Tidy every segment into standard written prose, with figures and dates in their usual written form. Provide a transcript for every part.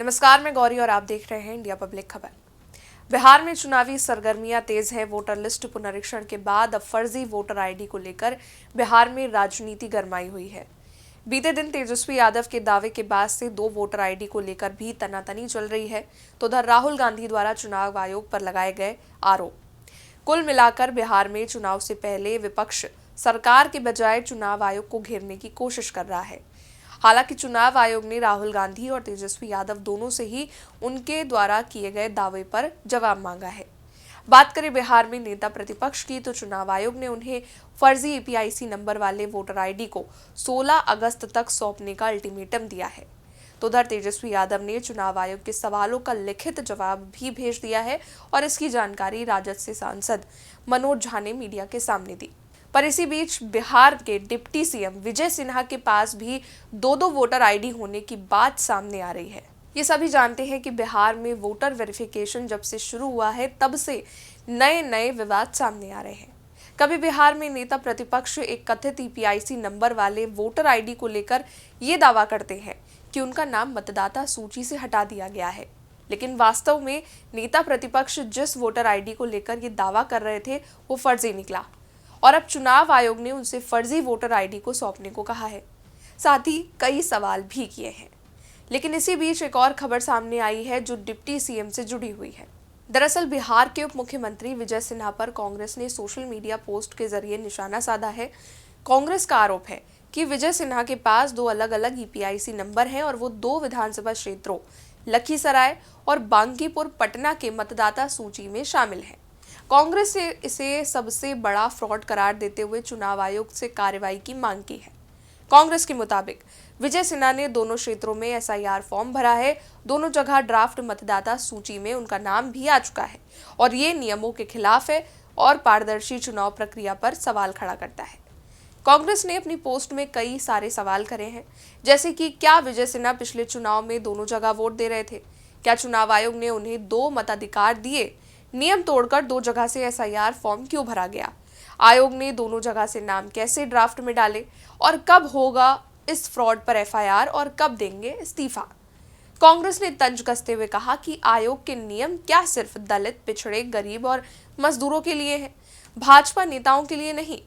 नमस्कार, मैं गौरी और आप देख रहे हैं इंडिया पब्लिक खबर। बिहार में चुनावी सरगर्मियां तेज है। वोटर लिस्ट पुनरीक्षण के बाद अब फर्जी वोटर आईडी को लेकर बिहार में राजनीति गरमाई हुई है। बीते दिन तेजस्वी यादव के दावे के बाद से 2 वोटर आईडी को लेकर भी तनातनी चल रही है, तो उधर राहुल गांधी द्वारा चुनाव आयोग पर लगाए गए आरोप। कुल मिलाकर बिहार में चुनाव से पहले विपक्ष सरकार के बजाय चुनाव आयोग को घेरने की कोशिश कर रहा है। हालांकि चुनाव आयोग ने राहुल गांधी और तेजस्वी यादव दोनों से ही उनके द्वारा किए गए दावे पर जवाब मांगा है। बात करें बिहार में नेता प्रतिपक्ष की, तो चुनाव आयोग ने उन्हें फर्जी एपीआईसी नंबर वाले वोटर आईडी को 16 अगस्त तक सौंपने का अल्टीमेटम दिया है। तो उधर तेजस्वी यादव ने चुनाव आयोग के सवालों का लिखित जवाब भी भेज दिया है और इसकी जानकारी राजद से सांसद मनोज झा ने मीडिया के सामने दी। पर इसी बीच बिहार के डिप्टी सीएम विजय सिन्हा के पास भी 2 वोटर आईडी होने की बात सामने आ रही है। ये सभी जानते हैं कि बिहार में वोटर वेरिफिकेशन जब से शुरू हुआ है तब से नए विवाद सामने आ रहे हैं। कभी बिहार में नेता प्रतिपक्ष एक कथित ईपीआईसी नंबर वाले वोटर आईडी को लेकर ये दावा करते हैं कि उनका नाम मतदाता सूची से हटा दिया गया है, लेकिन वास्तव में नेता प्रतिपक्ष जिस वोटर आईडी को लेकर ये दावा कर रहे थे वो फर्जी निकला और अब चुनाव आयोग ने उनसे फर्जी वोटर आईडी को सौंपने को कहा है। साथ ही कई सवाल भी किए हैं। लेकिन इसी बीच एक और खबर सामने आई है जो डिप्टी सीएम से जुड़ी हुई है। दरअसल बिहार के उप मुख्यमंत्री विजय सिन्हा पर कांग्रेस ने सोशल मीडिया पोस्ट के जरिए निशाना साधा है। कांग्रेस का आरोप है कि विजय सिन्हा के पास 2 अलग-अलग ईपीआईसी नंबर हैं और वो 2 विधानसभा क्षेत्रों लखीसराय और बांकीपुर पटना के मतदाता सूची में शामिल हैं। कांग्रेस ने इसे सबसे बड़ा फ्रॉड करार देते हुए चुनाव आयोग से कार्रवाई की मांग की है। कांग्रेस के मुताबिक विजय सिन्हा ने दोनों क्षेत्रों में एसआईआर फॉर्म भरा है। दोनों जगह ड्राफ्ट मतदाता सूची में उनका नाम भी आ चुका है और ये नियमों के खिलाफ है और पारदर्शी चुनाव प्रक्रिया पर सवाल खड़ा करता है। कांग्रेस ने अपनी पोस्ट में कई सारे सवाल करे हैं, जैसे कि क्या विजय सिन्हा पिछले चुनाव में दोनों जगह वोट दे रहे थे? क्या चुनाव आयोग ने उन्हें 2 मताधिकार दिए? नियम तोड़कर 2 जगह से एसआईआर फॉर्म क्यों भरा गया? आयोग ने दोनों जगह से नाम कैसे ड्राफ्ट में डाले और कब होगा इस फ्रॉड पर एफआईआर और कब देंगे इस्तीफा? कांग्रेस ने तंज कसते हुए कहा कि आयोग के नियम क्या सिर्फ दलित, पिछड़े, गरीब और मजदूरों के लिए हैं, भाजपा नेताओं के लिए नहीं।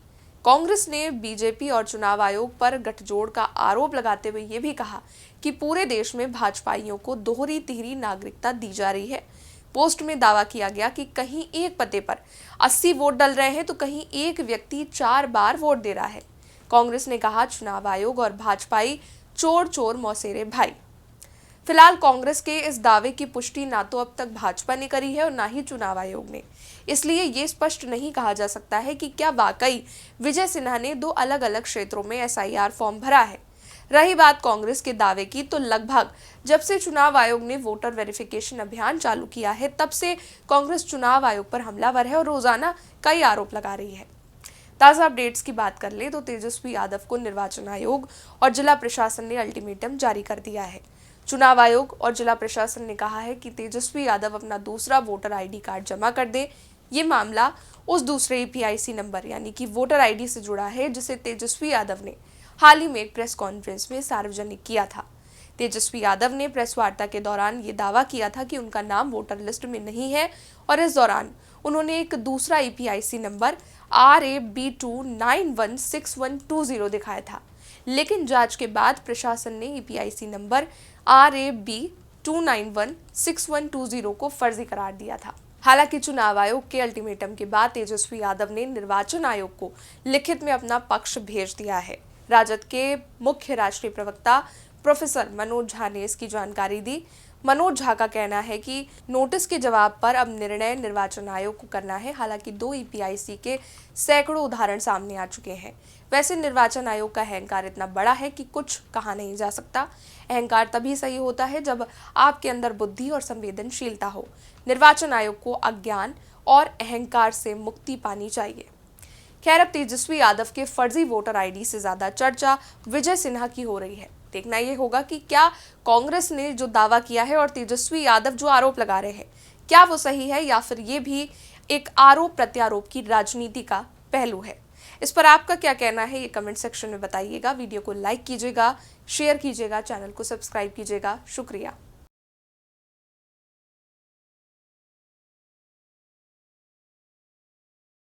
कांग्रेस ने बीजेपी और चुनाव आयोग पर गठजोड़ का आरोप लगाते हुए ये भी कहा कि पूरे देश में भाजपाइयों को दोहरी तिहरी नागरिकता दी जा रही है। पोस्ट में दावा किया गया कि कहीं एक पते पर 80 वोट डल रहे हैं तो कहीं एक व्यक्ति 4 बार वोट दे रहा है। कांग्रेस ने कहा चुनाव आयोग और भाजपाई चोर चोर मौसेरे भाई। फिलहाल कांग्रेस के इस दावे की पुष्टि ना तो अब तक भाजपा ने करी है और ना ही चुनाव आयोग ने, इसलिए ये स्पष्ट नहीं कहा जा सकता है कि क्या वाकई विजय सिन्हा ने 2 अलग-अलग क्षेत्रों में एसआईआर फॉर्म भरा है। रही बात कांग्रेस के दावे की, तो लगभग जब से चुनाव आयोग ने वोटर वेरिफिकेशन अभियान चालू किया है तब से कांग्रेस चुनाव आयोग पर हमलावर है और रोजाना कई आरोप लगा रही है। ताजा अपडेट्स की बात कर ले तो तेजस्वी यादव को निर्वाचन आयोग और जिला प्रशासन ने अल्टीमेटम जारी कर दिया है। चुनाव आयोग और जिला प्रशासन ने कहा है कि तेजस्वी यादव अपना दूसरा वोटर आईडी कार्ड जमा कर दे। ये मामला उस दूसरे ईपीआईसी नंबर यानी कि वोटर आईडी से जुड़ा है जिसे तेजस्वी यादव ने हाल ही में एक प्रेस कॉन्फ्रेंस में सार्वजनिक किया था। तेजस्वी यादव ने प्रेस वार्ता के दौरान ये दावा किया था कि उनका नाम वोटर लिस्ट में नहीं है और इस दौरान उन्होंने एक दूसरा ईपीआईसी नंबर RAB2916120 दिखाया था, लेकिन जांच के बाद प्रशासन ने ईपीआईसी नंबर RAB2916120 को फर्जी करार दिया था। हालांकि चुनाव आयोग के अल्टीमेटम के बाद तेजस्वी यादव ने निर्वाचन आयोग को लिखित में अपना पक्ष भेज दिया है। राजद के मुख्य राष्ट्रीय प्रवक्ता प्रोफेसर मनोज झा ने इसकी जानकारी दी। मनोज झा का कहना है कि नोटिस के जवाब पर अब निर्णय निर्वाचन आयोग को करना है। हालांकि 2 ईपीआईसी के सैकड़ों उदाहरण सामने आ चुके हैं। वैसे निर्वाचन आयोग का अहंकार इतना बड़ा है कि कुछ कहा नहीं जा सकता। अहंकार तभी सही होता है जब आपके अंदर बुद्धि और संवेदनशीलता हो। निर्वाचन आयोग को अज्ञान और अहंकार से मुक्ति पानी चाहिए। खैर, अब तेजस्वी यादव के फर्जी वोटर आईडी से ज्यादा चर्चा विजय सिन्हा की हो रही है। देखना ये होगा कि क्या कांग्रेस ने जो दावा किया है और तेजस्वी यादव जो आरोप लगा रहे हैं, क्या वो सही है या फिर ये भी एक आरोप प्रत्यारोप की राजनीति का पहलू है। इस पर आपका क्या कहना है, ये कमेंट सेक्शन में बताइएगा। वीडियो को लाइक कीजिएगा, शेयर कीजिएगा, चैनल को सब्सक्राइब कीजिएगा। शुक्रिया।